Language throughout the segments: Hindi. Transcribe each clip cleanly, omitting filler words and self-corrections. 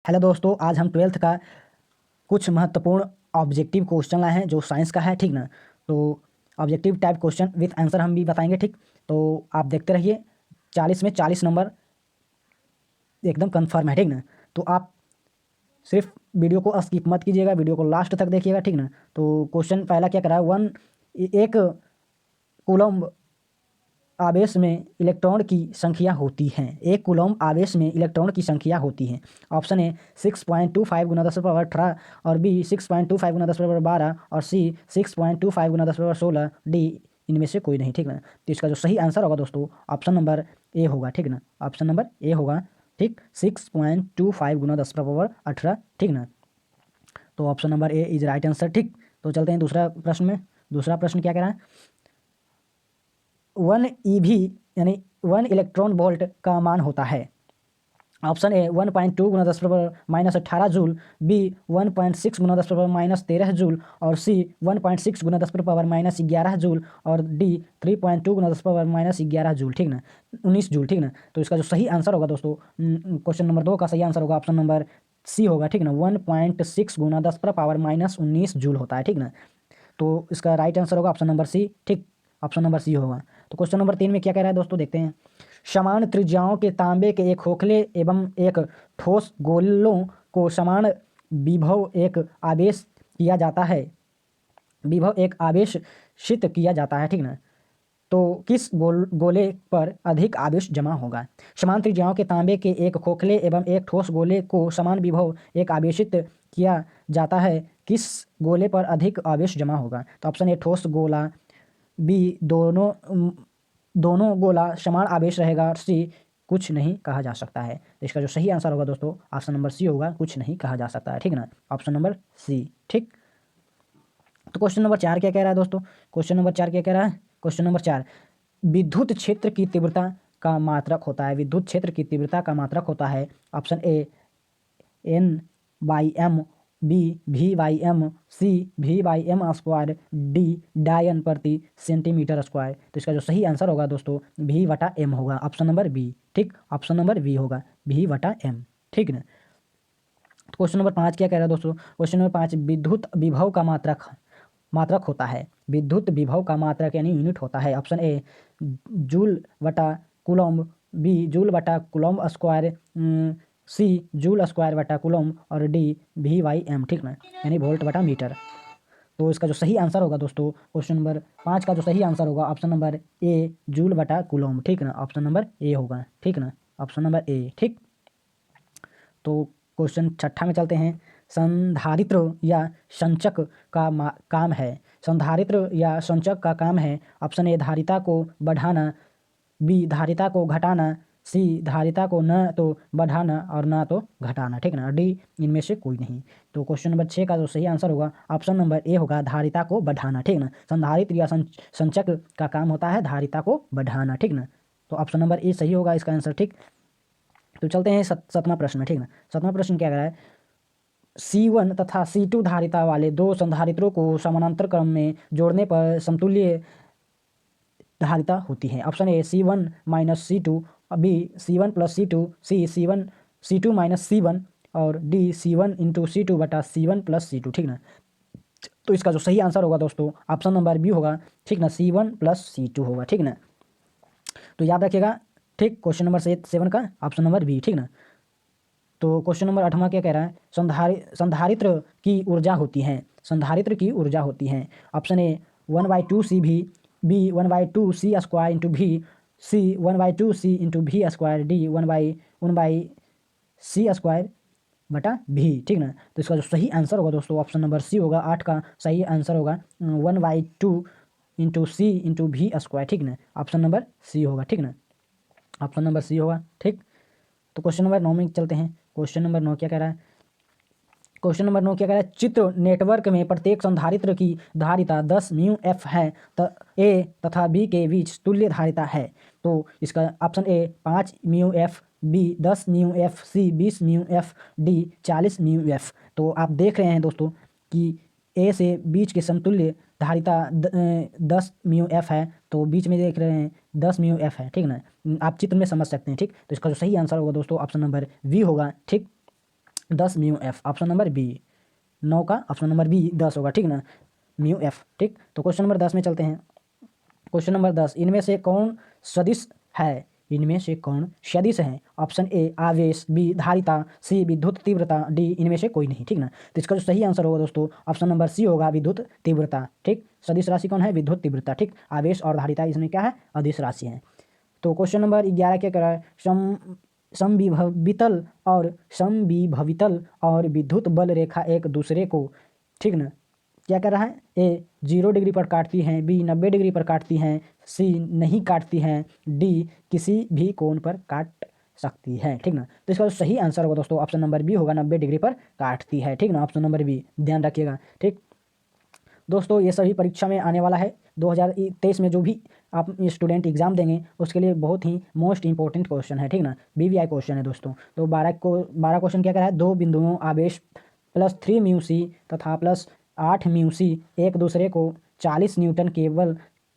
हेलो दोस्तों, आज हम ट्वेल्थ का कुछ महत्वपूर्ण ऑब्जेक्टिव क्वेश्चन लाए हैं जो साइंस का है, ठीक ना। तो objective type question with answer हम भी बताएंगे, ठीक। तो आप देखते रहिए, 40 में 40 नंबर एकदम कंफर्म है, ठीक ना। तो आप सिर्फ वीडियो को स्किप मत कीजिएगा, वीडियो को लास्ट तक देखिएगा, ठीक ना। तो क्वेश्चन पहला क्या करा है, एक कूलम्ब आवेश में इलेक्ट्रॉन की संख्या होती है। एक कूलम्ब आवेश में इलेक्ट्रॉन की संख्या होती है। ऑप्शन ए 6.25 गुना 10⁻18 और बी 6.25 गुना 10⁻12 और सी 6.25 गुना 10⁻16, डी इनमें से कोई नहीं, ठीक ना। तो इसका जो सही आंसर होगा दोस्तों, ऑप्शन नंबर ए होगा, ठीक ना। ऑप्शन नंबर ए होगा, ठीक, 6.25 गुना 10⁻18, ठीक ना। तो option number A is right answer, ठीक। तो चलते हैं दूसरा प्रश्न में। दूसरा प्रश्न क्या कह रहा है, 1 EV यानी 1 इलेक्ट्रॉन वोल्ट का मान होता है। ऑप्शन ए 1.2 गुना 10⁻−18 जूल, बी 1.6 गुना 10⁻−13 जूल और सी 1.6 गुना 10⁻−11 जूल और डी 3.2 गुना 10⁻−11 जूल, ठीक ना, 19 जूल, ठीक ना। तो इसका जो सही आंसर होगा दोस्तों, क्वेश्चन नंबर 2 का सही आंसर होगा ऑप्शन नंबर सी होगा, ठीक ना। 1.6 गुना 10⁻−19 जूल होता है, ठीक ना। तो इसका राइट आंसर होगा ऑप्शन नंबर सी, ठीक, ऑप्शन नंबर सी होगा। तो क्वेश्चन नंबर 3 में क्या कह रहा है दोस्तों, देखते हैं। समान त्रिज्याओं के तांबे के एक खोखले एवं एक ठोस गोलों को समान विभव एक आवेश किया जाता है, विभव एक आवेशित किया जाता है, ठीक ना। तो किस गोले पर अधिक आवेश जमा होगा। समान त्रिज्याओं के तांबे के एक खोखले एवं एक ठोस गोले को समान विभव एक आवेशित किया जाता है, किस गोले पर अधिक आवेश जमा होगा। तो ऑप्शन ए ठोस गोला, बी दोनों गोला समान आवेश रहेगा, सी कुछ नहीं कहा जा सकता है। तो इसका जो सही आंसर होगा दोस्तों, ऑप्शन नंबर सी होगा, कुछ नहीं कहा जा सकता है, ठीक ना, ऑप्शन नंबर सी, ठीक। तो क्वेश्चन नंबर 4 क्या कह रहा है दोस्तों, क्वेश्चन नंबर 4 क्या कह रहा है, क्वेश्चन नंबर 4, विद्युत क्षेत्र की तीव्रता का मात्रक होता है। विद्युत क्षेत्र की तीव्रता का मात्रक होता है, option A N/m, B V/m, C V/m², D dyne प्रति सेंटीमीटर स्क्वायर। तो इसका जो सही आंसर होगा दोस्तों, V/m होगा, ऑप्शन नंबर बी, ठीक, ऑप्शन नंबर बी होगा, V/m, ठीक ना। क्वेश्चन नंबर 5 क्या कह रहा है दोस्तों, क्वेश्चन नंबर 5, विद्युत विभव का मात्रक होता है। विद्युत विभव का मात्रक यानी यूनिट होता है। ऑप्शन ए जूल बटा कूलम्ब, बी जूल बटा कूलम्ब स्क्वायर, सी जूल स्क्वायर बटा कूलम्ब और डी V/m, ठीक ना, यानी वोल्ट बटा मीटर। तो इसका जो सही आंसर होगा दोस्तों, क्वेश्चन नंबर 5 का जो सही आंसर होगा ऑप्शन नंबर ए जूल बटा कूलम्ब, ठीक ना, ऑप्शन नंबर ए होगा, ठीक ना, ऑप्शन नंबर ए, ठीक। तो क्वेश्चन छठा में चलते हैं। संधारित्र या संचक का काम है। संधारित्र या संचक का काम है, ऑप्शन ए धारिता को बढ़ाना, बी धारिता को घटाना, सी धारिता को न तो बढ़ाना और ना तो घटाना, ठीक ना, डी इनमें से कोई नहीं। तो क्वेश्चन नंबर 6 का जो सही आंसर होगा ऑप्शन नंबर ए होगा, धारिता को बढ़ाना, ठीक ना। संधारित्र या संचक का काम होता है धारिता को बढ़ाना, ठीक ना। तो ऑप्शन नंबर ए सही होगा इसका आंसर, ठीक। तो चलते हैं सातवां प्रश्न में, ठीक ना। सातवां प्रश्न क्या कह रहा है, C1 तथा C2 धारिता वाले दो संधारित्रों को समानांतर क्रम में जोड़ने पर समतुल्य धारिता होती है। ऑप्शन ए C1 - C2, B C1 + C2, सी C2 - C1 और डी C1 × C2 बटा C1 + C2, ठीक ना। तो इसका जो सही आंसर होगा दोस्तों, ऑप्शन नंबर बी होगा, ठीक ना, C1 + C2 होगा, ठीक ना। तो याद रखिएगा, ठीक, क्वेश्चन नंबर 7 का ऑप्शन नंबर बी, ठीक ना। तो क्वेश्चन नंबर 8वां क्या कह रहा है, संधारित्र की ऊर्जा होती है। संधारित्र की ऊर्जा होती है, option A 1/2 CV, B 1/2 C² into भी, C 1/2 C × V², D 1/1/C² बटा भी, ठीक ना। तो इसका जो सही आंसर होगा दोस्तों, ऑप्शन नंबर सी होगा, 8 का सही आंसर होगा 1/2 × C × V², ठीक ना, ऑप्शन नंबर सी होगा, ठीक ना, ऑप्शन नंबर सी होगा, ठीक। तो क्वेश्चन नंबर 9 में चलते हैं। क्वेश्चन नंबर 9 क्या कह रहा है, क्वेश्चन नंबर 9 क्या कह रहा है, चित्र नेटवर्क में प्रत्येक संधारित्र की धारिता 10 μF है, ए तथा बी के बीच तुल्य धारिता है। तो इसका option A 5 μF, B 10 μF, C 20 μF, D 40 μF। तो आप देख रहे हैं दोस्तों कि ए से बीच के समतुल्य धारिता 10 μF है, तो बीच में देख रहे हैं 10 μF है, ठीक ना। आप चित्र में समझ सकते हैं, ठीक। तो इसका जो सही आंसर होगा दोस्तों, ऑप्शन नंबर वी होगा, ठीक। 10 mu F, option number B. 9 का ऑप्शन नंबर बी 10 होगा, ठीक ना, म्यू एफ, ठीक। तो क्वेश्चन नंबर 10 में चलते हैं। क्वेश्चन नंबर 10, इनमें से कौन सदिश है? इनमें से कौन सदिश है? ऑप्शन ए आवेश, बी धारिता, सी विद्युत तीव्रता, डी इनमें से कोई नहीं, ठीक ना। तो इसका जो सही आंसर होगा दोस्तों ऑप्शन नंबर सी होगा, विद्युत तीव्रता, ठीक। सदिश राशि कौन है? विद्युत तीव्रता, ठीक। आवेश और धारिता इसमें क्या है? अदिश राशि है। तो क्वेश्चन नंबर 11 क्या कह रहा है? समविभवितल और समविभवितल और विद्युत बल रेखा एक दूसरे को, ठीक ना, क्या कर रहा है? ए 0 डिग्री पर काटती हैं, बी 90 डिग्री पर काटती हैं, सी नहीं काटती हैं, डी किसी भी कोण पर काट सकती है, ठीक ना। तो इसका जो सही आंसर होगा दोस्तों ऑप्शन नंबर बी होगा, 90 डिग्री पर काटती है, ठीक ना, ऑप्शन नंबर बी, ध्यान रखिएगा, ठीक। दोस्तों ये सभी परीक्षा में आने वाला है। 2023 में जो भी आप स्टूडेंट एग्जाम देंगे उसके लिए बहुत ही मोस्ट इंपॉर्टेंट क्वेश्चन है, ठीक ना, बीवीआई क्वेश्चन है दोस्तों। तो 12 क्वेश्चन क्या करा है? दो बिंदुओं आवेश +3 म्यू सी तथा +8 म्यू सी एक दूसरे को 40 न्यूटन के बल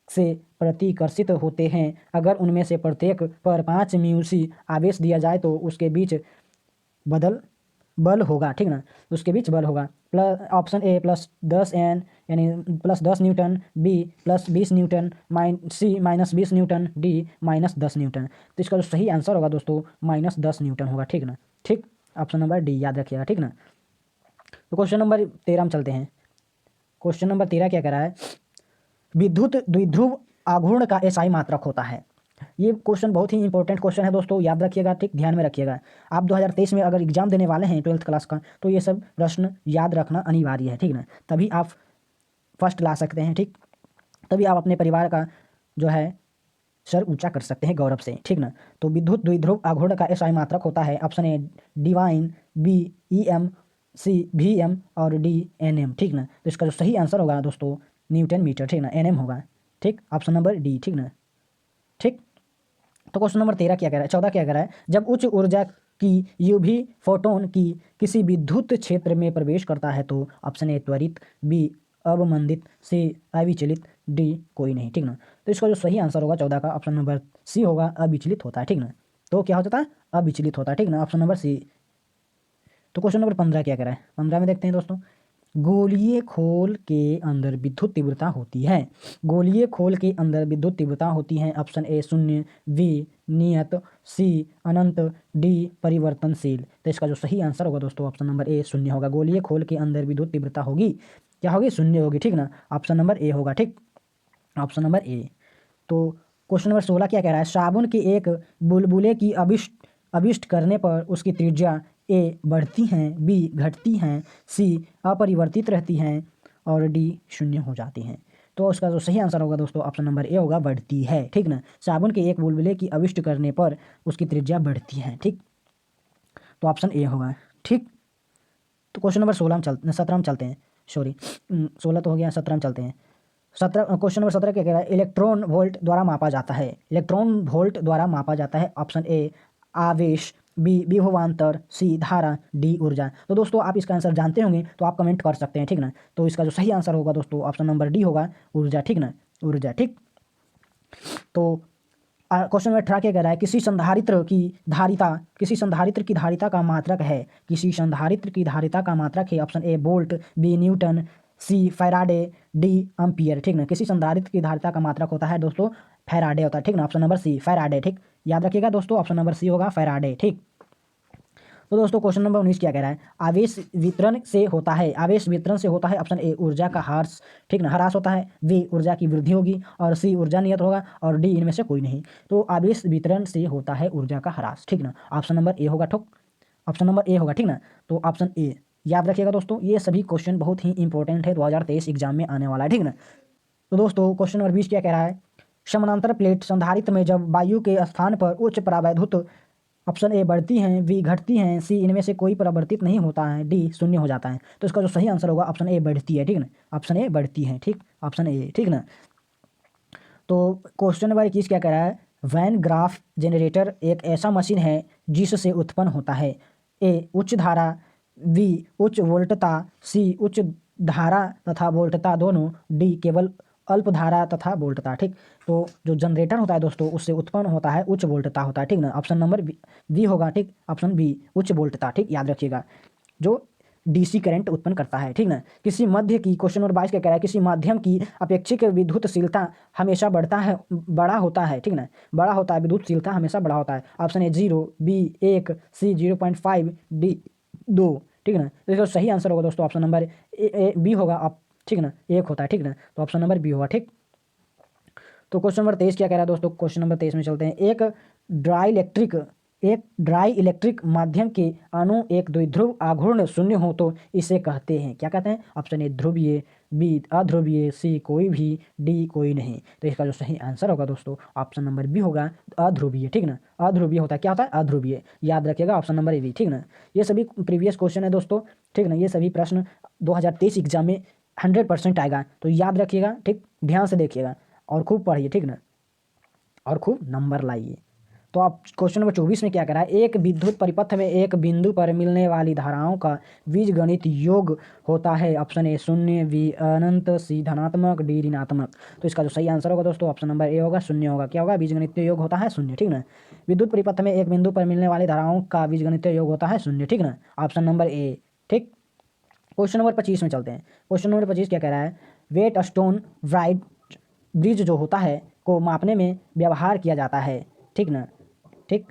से प्रतिकर्षित होते हैं। अगर उनमें से प्रत्येक पर 5 म्यू सी आवेश दिया जाए तो उसके बीच बदल बल होगा, ठीक ना, उसके बीच बल होगा। प्लस ऑप्शन ए +10 N यानी +10 न्यूटन, बी +20 न्यूटन, सी -20 न्यूटन, डी -10 न्यूटन। तो इसका जो सही आंसर होगा दोस्तों -10 न्यूटन होगा, ठीक ना, ठीक। ऑप्शन नंबर डी याद रखिएगा, ठीक ना। तो क्वेश्चन नंबर 13 में चलते हैं। क्वेश्चन नंबर 13 क्या कह रहा है? विद्युत द्विध्रुव आघूर्ण का एसआई मात्रक होता है। ये क्वेश्चन बहुत ही इंपॉर्टेंट क्वेश्चन है दोस्तों, याद रखिएगा, ठीक, ध्यान में रखिएगा। आप 2023 में अगर एग्जाम देने वाले हैं 12th क्लास का तो ये सब प्रश्न याद रखना अनिवार्य है, ठीक ना, तभी आप फर्स्ट ला सकते हैं, ठीक। तभी आप अपने परिवार का जो है सर ऊंचा कर सकते हैं गौरव से, ठीक ना। तो विद्युत द्विध्रुव आघूर्ण का एसआई मात्रक होता है option A dyne, B EM, C VM और डी NM, ठीक ना। तो इसका जो सही आंसर होगा दोस्तों न्यूटन मीटर, ठीक ना, NM होगा, ठीक, ऑप्शन नंबर डी, ठीक ना, ठीक। तो क्वेश्चन नंबर 13 क्या कह रहा है? 14 क्या कह रहा है? जब उच्च ऊर्जा की यूवी फोटोन की किसी विद्युत क्षेत्र में प्रवेश करता है तो ऑप्शन ए त्वरित, बी अवमंदित, सी अविचलित, डी कोई नहीं, ठीक ना। तो इसका जो सही आंसर होगा 14 का ऑप्शन नंबर सी होगा, अविचलित होता है, ठीक ना। तो क्या हो जाता है? अविचलित होता है, ठीक ना, ऑप्शन नंबर सी। तो क्वेश्चन नंबर 15 क्या कह रहा है? 15 में देखते हैं दोस्तों। गोलीय खोल के अंदर विद्युत तीव्रता होती है। गोलीय खोल के अंदर विद्युत तीव्रता होती है ऑप्शन ए 0, बी नियत, सी अनंत, डी परिवर्तनशील। तो इसका जो सही आंसर होगा दोस्तों ऑप्शन नंबर ए 0 होगा। गोलीय खोल के अंदर विद्युत तीव्रता होगी, क्या होगी? 0 होगी, ठीक ना, ऑप्शन नंबर ए होगा, ठीक, ऑप्शन नंबर ए। तो क्वेश्चन नंबर 16 क्या कह रहा है? साबुन के एक बुलबुले की अभिष्ट करने पर उसकी त्रिज्या ए बढ़ती हैं, बी घटती हैं, सी अपरिवर्तित रहती हैं और डी 0 हो जाती हैं। तो उसका जो सही आंसर होगा दोस्तों ऑप्शन नंबर ए होगा, बढ़ती है, ठीक ना। साबुन के एक बुलबुले की अभिष्ट करने पर उसकी त्रिज्या बढ़ती है, ठीक। तो ऑप्शन ए होगा, ठीक। तो क्वेश्चन नंबर 17 में चलते हैं, सॉरी 16 तो हो गया, 17 में चलते हैं। 17 क्वेश्चन नंबर 17 क्या कह रहा है? इलेक्ट्रॉन वोल्ट द्वारा मापा जाता है। इलेक्ट्रॉन वोल्ट द्वारा मापा जाता है ऑप्शन ए आवेश, बी विभवांतर, सी धारा, डी ऊर्जा। तो दोस्तों आप इसका आंसर जानते होंगे तो आप कमेंट कर सकते हैं, ठीक ना। तो इसका जो सही आंसर होगा दोस्तों ऑप्शन नंबर डी होगा, ऊर्जा, ठीक ना, ऊर्जा, ठीक। तो क्वेश्चन नंबर 18 क्या कह रहा है? किसी संधारित्र की धारिता का मात्रक है। किसी संधारित्र की धारिता का मात्रक है option A volt, B newton, C Faraday, D ampere, ठीक ना। किसी संधारित्र की धारिता का मात्रक होता है दोस्तों फैराडे होता है, ठीक ना, ऑप्शन नंबर सी फैराडे, ठीक, याद रखिएगा दोस्तों ऑप्शन नंबर सी होगा फैराडे, ठीक। तो दोस्तों क्वेश्चन नंबर 19 क्या कह रहा है? आवेश वितरण से होता है। आवेश वितरण से होता है ऑप्शन ए ऊर्जा का ह्रास, ठीक ना, ह्रास होता है, बी ऊर्जा की वृद्धि होगी और सी ऊर्जा नियत होगा और डी इनमें से कोई नहीं। तो आवेश वितरण से होता है ऊर्जा का ह्रास, ठीक ना, ऑप्शन नंबर ए होगा, ठोक, ऑप्शन नंबर ए होगा, ठीक ना। तो ऑप्शन ए याद रखिएगा दोस्तों, ये सभी क्वेश्चन बहुत ही इंपॉर्टेंट है, 2023 एग्जाम में आने वाला है, ठीक ना। तो दोस्तों क्वेश्चन नंबर 20 क्या कह रहा है? समानांतर प्लेट संधारित्र में जब वायु के स्थान पर उच्च परावैद्युत ऑप्शन ए बढ़ती हैं, बी घटती हैं, सी इनमें से कोई परिवर्तित नहीं होता है, डी 0 हो जाता है। तो इसका जो सही आंसर होगा ऑप्शन ए बढ़ती है, ठीक ना, ऑप्शन ए बढ़ती है, ठीक, ऑप्शन ए, ठीक ना। तो क्वेश्चन नंबर 21 क्या कह रहा है? वैन ग्राफ जनरेटर एक ऐसा मशीन है जिससे उत्पन्न होता है ए उच्च धारा, बी उच्च वोल्टता, सी उच्च धारा तथा वोल्टता दोनों, डी केवल अल्प धारा तथा वोल्टता, ठीक। तो जो जनरेटर होता है दोस्तों उससे उत्पन्न होता है उच्च वोल्टता होता है, ठीक ना, ऑप्शन नंबर बी होगा, ठीक, ऑप्शन बी उच्च वोल्टता, ठीक, याद रखिएगा। जो डीसी करंट उत्पन्न करता है, ठीक ना। किसी मध्य की, क्वेश्चन नंबर 22 क्या कह रहा है, किसी माध्यम की अपेक्षिक विद्युतशीलता हमेशा बड़ा होता है, ठीक ना, बड़ा होता है, विद्युतशीलता हमेशा बड़ा होता है। Option A 0, B 1, C 0.5, D 2, ठीक ना। तो इसका सही आंसर होगा दोस्तों ऑप्शन नंबर बी होगा, आप ठीक ना, 1 होता है, ठीक ना, तो ऑप्शन नंबर बी होगा, ठीक। तो क्वेश्चन नंबर 23 क्या कह रहा है दोस्तों, क्वेश्चन नंबर 23 में चलते हैं। एक ड्राई इलेक्ट्रिक माध्यम के अणु एक द्विध्रुव आघूर्ण शून्य हो तो इसे कहते हैं, क्या कहते हैं। ऑप्शन ए ध्रुवीय, बी अध्रुवीय, सी कोई भी, डी कोई नहीं। तो इसका जो सही आंसर होगा दोस्तों ऑप्शन नंबर बी होगा, अध्रुवीय, ठीक ना। अध्रुवीय होता है, क्या होता है, अध्रुवीय, याद रखिएगा ऑप्शन नंबर ए बी, ठीक ना। ये सभी प्रीवियस क्वेश्चन है दोस्तों, ठीक ना, ये सभी प्रश्न 2023 एग्जाम में 100% आएगा, तो याद रखिएगा, ठीक, ध्यान से देखिएगा और खूब पढ़िए, ठीक ना, और खूब नंबर लाइए। तो आप क्वेश्चन नंबर 24 में क्या करा है, एक विद्युत परिपथ में एक बिंदु पर मिलने वाली धाराओं का बीजगणित योग होता है। ऑप्शन ए 0, बी अनंत, सी धनात्मक, डी ऋणात्मक। तो इसका जो सही आंसर होगा दोस्तों ऑप्शन नंबर ए होगा, 0 होगा। क्या होगा, बीजगणित योग होता है 0, ठीक ना। विद्युत परिपथ में एक बिंदु पर मिलने वाली धाराओं का बीजगणित योग होता है 0, ठीक ना, ऑप्शन नंबर ए, ठीक। क्वेश्चन नंबर 25 में चलते हैं। क्वेश्चन नंबर 25 क्या कह रहा है, वेट स्टोन ब्राइट ब्रिज जो होता है को मापने में व्यवहार किया जाता है, ठीक ना, ठीक।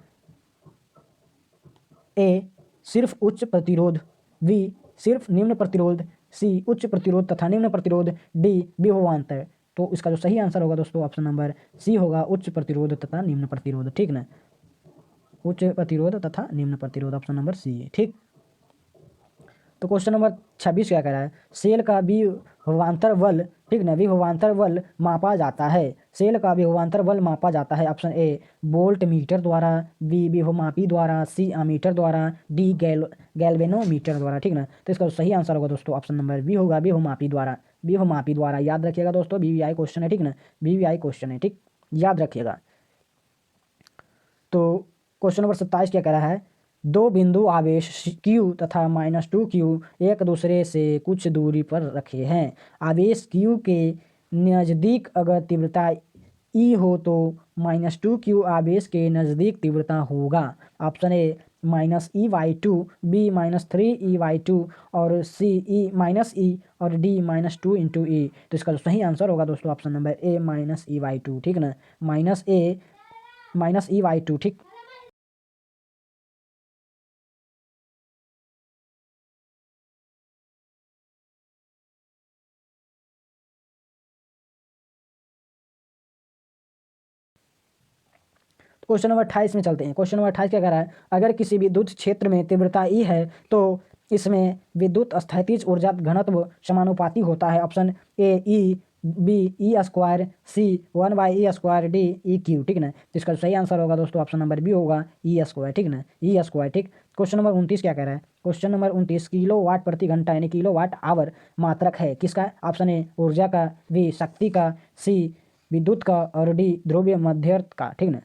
ए सिर्फ उच्च प्रतिरोध, बी सिर्फ निम्न प्रतिरोध, सी उच्च प्रतिरोध तथा निम्न प्रतिरोध, डी विभवांतर। तो इसका जो सही आंसर होगा दोस्तों ऑप्शन नंबर सी होगा, उच्च प्रतिरोध तथा निम्न प्रतिरोध, ठीक ना, उच्च प्रतिरोध तथा निम्न प्रतिरोध, ऑप्शन नंबर सी है, ठीक। तो क्वेश्चन नंबर 26 क्या कह रहा है, सेल का विभवांतर बल, ठीक ना, विभवांतर बल मापा जाता है, सेल का विभवांतर बल मापा जाता है। ऑप्शन ए वोल्ट मीटर द्वारा, बी विभवमापी द्वारा, सी अमीटर द्वारा, डी गैल्वेनोमीटर द्वारा, ठीक ना। तो इसका सही आंसर होगा दोस्तों ऑप्शन नंबर बी होगा, विभवमापी द्वारा, विभवमापी द्वारा, याद रखिएगा दोस्तों, बीवीआई क्वेश्चन है, ठीक ना, बीवीआई क्वेश्चन है, ठीक, याद रखिएगा। तो क्वेश्चन नंबर 27 क्या कह रहा है, दो बिंदु आवेश Q तथा -2Q एक दूसरे से कुछ दूरी पर रखे हैं। आवेश Q के नज़दीक अगर तीव्रता E हो तो -2Q आवेश के नज़दीक तीव्रता होगा। Option A -E/2, B -3E/2 और सी E और डी -2 × E। तो इसका जो सही आंसर होगा दोस्तों ऑप्शन नंबर ए -E/2, ठीक ना, -E/2, ठीक। क्वेश्चन नंबर 28 में चलते हैं। क्वेश्चन नंबर 28 क्या कह रहा है, अगर किसी विद्युत क्षेत्र में तीव्रता ई है तो इसमें विद्युत स्थैतिज ऊर्जा घनत्व समानुपाती होता है। Option A E, B E square, C 1/E², D EQ, ठीक ना। तो इसका सही आंसर होगा दोस्तों ऑप्शन नंबर बी होगा, ई स्क्वायर, ठीक ना, ई स्क्वायर, ठीक। क्वेश्चन नंबर 29 क्या कह रहा है, क्वेश्चन नंबर 29 किलोवाट प्रति घंटा यानी किलोवाट आवर मात्रक है किसका। ऑप्शन ए ऊर्जा का, बी शक्ति का, सी विद्युत का और डी ध्रुवीय मध्यर्थ का, ठीक ना,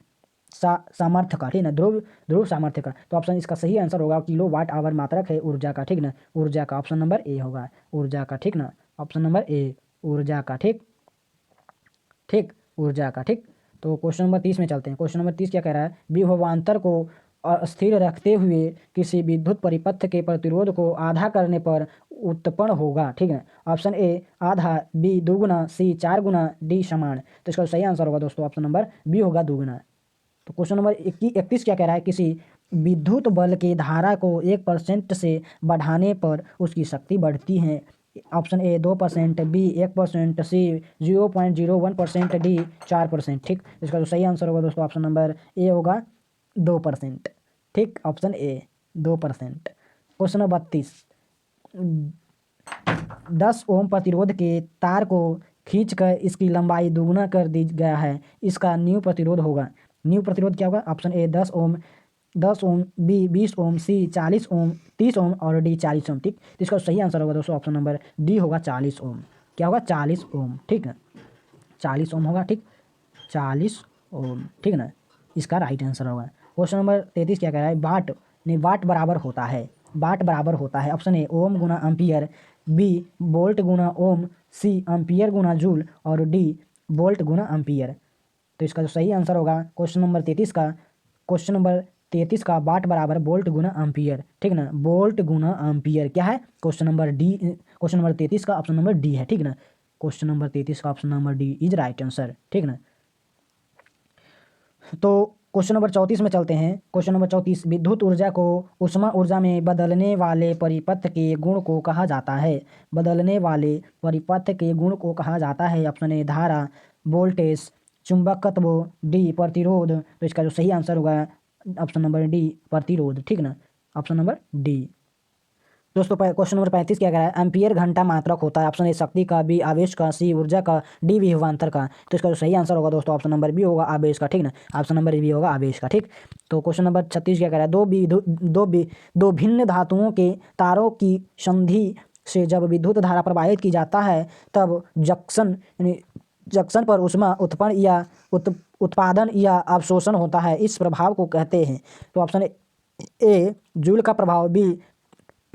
सामर्थ्य का, ठीक ना, ध्रुव सामर्थ्य का। तो ऑप्शन इसका सही आंसर होगा किलोवाट आवर मात्रक है ऊर्जा का, ठीक ना, ऊर्जा का, ऑप्शन नंबर ए होगा, ऊर्जा का, ठीक ना, ऑप्शन नंबर ए ऊर्जा का, ठीक, ठीक, ऊर्जा का, ठीक। तो क्वेश्चन नंबर 30 में चलते हैं। क्वेश्चन नंबर 30 क्या कह रहा है, विभवांतर को स्थिर रखते हुए किसी विद्युत परिपथ के प्रतिरोध को आधा करने पर उत्पन्न होगा, ठीक है। ऑप्शन ए आधा, बी दोगुना, सी 4 गुना, डी समान। तो इसका सही आंसर होगा दोस्तों ऑप्शन नंबर बी होगा, दोगुना। तो क्वेश्चन नंबर 31 क्या कह रहा है, किसी विद्युत बल की धारा को 1% से बढ़ाने पर उसकी शक्ति बढ़ती है। Option A 2%, B 1%, C 0.01%, D 4%, ठीक। इसका जो सही आंसर होगा दोस्तों ऑप्शन नंबर ए होगा, 2%, ठीक, ऑप्शन ए 2%। क्वेश्चन नंबर 32, 10 ओम प्रतिरोध के तार को खींचकर इसकी लंबाई दोगुना कर दी गया है, इसका न्यू प्रतिरोध होगा। न्यू प्रतिरोध क्या होगा, ऑप्शन ए 10 ओम, बी 20 ओम, सी 40 ओम, 30 ओम और डी 40 ओम, ठीक। तो इसका सही आंसर होगा दोस्तों ऑप्शन नंबर डी होगा, 40 ओम। क्या होगा, 40 ओम, ठीक है, 40 ओम होगा, ठीक, 40 ओम, ठीक ना, इसका राइट आंसर होगा। क्वेश्चन नंबर 33 क्या कह रहा है, वाट बराबर होता है, वाट बराबर होता है। ऑप्शन ए ओम गुना एम्पियर, बी वोल्ट गुना ओम, सी एम्पियर गुना जूल और डी वोल्ट गुना एम्पियर। तो इसका जो सही आंसर होगा क्वेश्चन नंबर 33 का, क्वेश्चन नंबर 33 का वाट बराबर वोल्ट गुना एम्पियर, ठीक ना, वोल्ट गुना एम्पियर क्या है, question number D, question number 33 का ऑप्शन नंबर डी है, ठीक ना, क्वेश्चन नंबर 33 का option number D is right answer, ठीक ना। तो क्वेश्चन नंबर 34 में चलते हैं। क्वेश्चन नंबर 34, विद्युत ऊर्जा को ऊष्मा ऊर्जा में बदलने वाले परिपथ के गुण को कहा जाता है। बदलने वाले परिपथ के गुण को कहा जाता है। ऑप्शन ए धारा, वोल्टेज, चुंबकत्व, डी प्रतिरोध। तो इसका जो सही आंसर होगा ऑप्शन नंबर डी प्रतिरोध, ठीक ना, ऑप्शन नंबर डी। दोस्तों क्वेश्चन नंबर 35 क्या कह रहा है, एम्पियर घंटा मात्रक होता है। ऑप्शन ए शक्ति का, बी आवेश का, सी ऊर्जा का, डी विभवांतर का। तो इसका जो सही आंसर होगा दोस्तों ऑप्शन नंबर बी होगा आवेश का, ठीक ना, ऑप्शन नंबर बी होगा आवेश का, ठीक। तो क्वेश्चन नंबर 36 क्या कह रहा है, दो भिन्न धातुओं के तारों की संधि से जब विद्युत धारा प्रवाहित की जाता है तब जंक्शन पर ऊष्मा उत्पन्न या उत्पादन या अवशोषण होता है। इस प्रभाव को कहते हैं। तो ऑप्शन ए जूल का प्रभाव, बी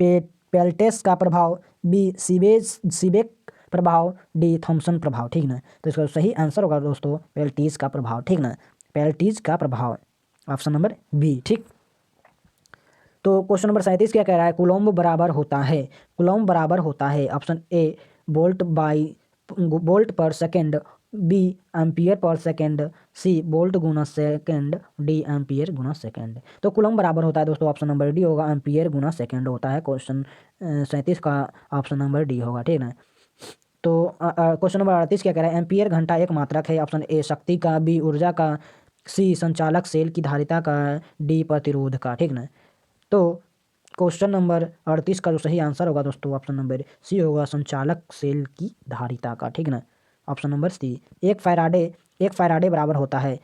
पेल्टेस का प्रभाव, बी सीबेक प्रभाव, डी थॉमसन प्रभाव, ठीक ना। तो इसका सही आंसर होगा दोस्तों पेल्टिस का प्रभाव, ठीक ना, पेल्टिस का प्रभाव, ऑप्शन नंबर बी, ठीक। तो क्वेश्चन नंबर 37 क्या कह रहा है, कूलम्ब बराबर होता है। कूलम्ब बराबर होता है ऑप्शन ए वोल्ट पर second, B ampere per second, C volt गुना सेकेंड, डी एम्पियर गुना सेकेंड। तो कूलम्ब बराबर होता है दोस्तों ऑप्शन नंबर डी होगा, एम्पियर गुना सेकेंड होता है। क्वेश्चन 37 का ऑप्शन नंबर डी होगा, ठीक है। तो क्वेश्चन नंबर 38 क्या कह रहा है, एम्पियर घंटा एक मात्रक है। ऑप्शन ए शक्ति का, बी ऊर्जा का, सी संचालक सेल की धारिता का, डी प्रतिरोध का, ठीक ना। तो क्वेश्चन नंबर 38 का जो सही आंसर होगा दोस्तों ऑप्शन नंबर सी होगा, संचालक सेल की धारिता का, ठीक ना, ऑप्शन नंबर सी। एक फैराडे बराबर होता है।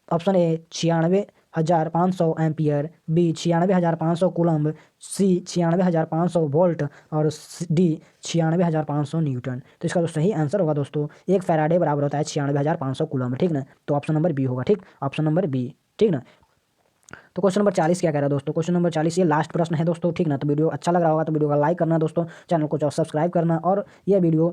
Option A 96,500 ampere, B 96,500 coulomb, C 96,500 volt और डी 96,500 न्यूटन। तो इसका जो सही आंसर होगा दोस्तों, एक फैराडे बराबर होता है 96,500 कूलम्ब, ठीक ना। तो ऑप्शन नंबर बी होगा, ठीक, ऑप्शन नंबर बी, ठीक ना। तो क्वेश्चन नंबर 40 क्या कह रहा है दोस्तों, क्वेश्चन नंबर 40 ये लास्ट प्रश्न है दोस्तों, ठीक ना। तो वीडियो अच्छा लग रहा होगा तो वीडियो का लाइक करना दोस्तों, चैनल को सब्सक्राइब करना, और यह वीडियो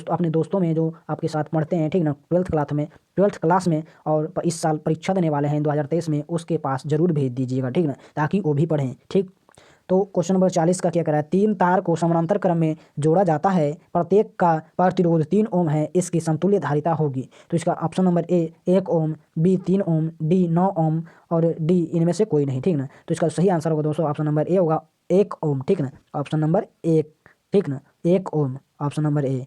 अपने दोस्तों में जो आपके साथ पढ़ते हैं, ठीक ना, ट्वेल्थ क्लास में और इस साल परीक्षा देने वाले हैं 2023 में, उसके पास जरूर भेज दीजिएगा, ठीक ना, ताकि वो भी पढ़ें, ठीक। तो क्वेश्चन नंबर 40 का क्या कह रहा है, 3 तार को समानांतर क्रम में जोड़ा जाता है, प्रत्येक का प्रतिरोध 3 ओम है, इसकी समतुल्य धारिता होगी। तो इसका option number A 1 ohm, B 3 ohm, D 9 ohm और डी इनमें से कोई नहीं, ठीक ना। तो इसका सही आंसर होगा दोस्तों ऑप्शन नंबर ए होगा 1 ओम, ठीक ना, ऑप्शन नंबर 1, ठीक ना, 1 ओम, ऑप्शन नंबर ए,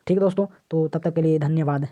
ठीक दोस्तों। तो तब तक के लिए धन्यवाद।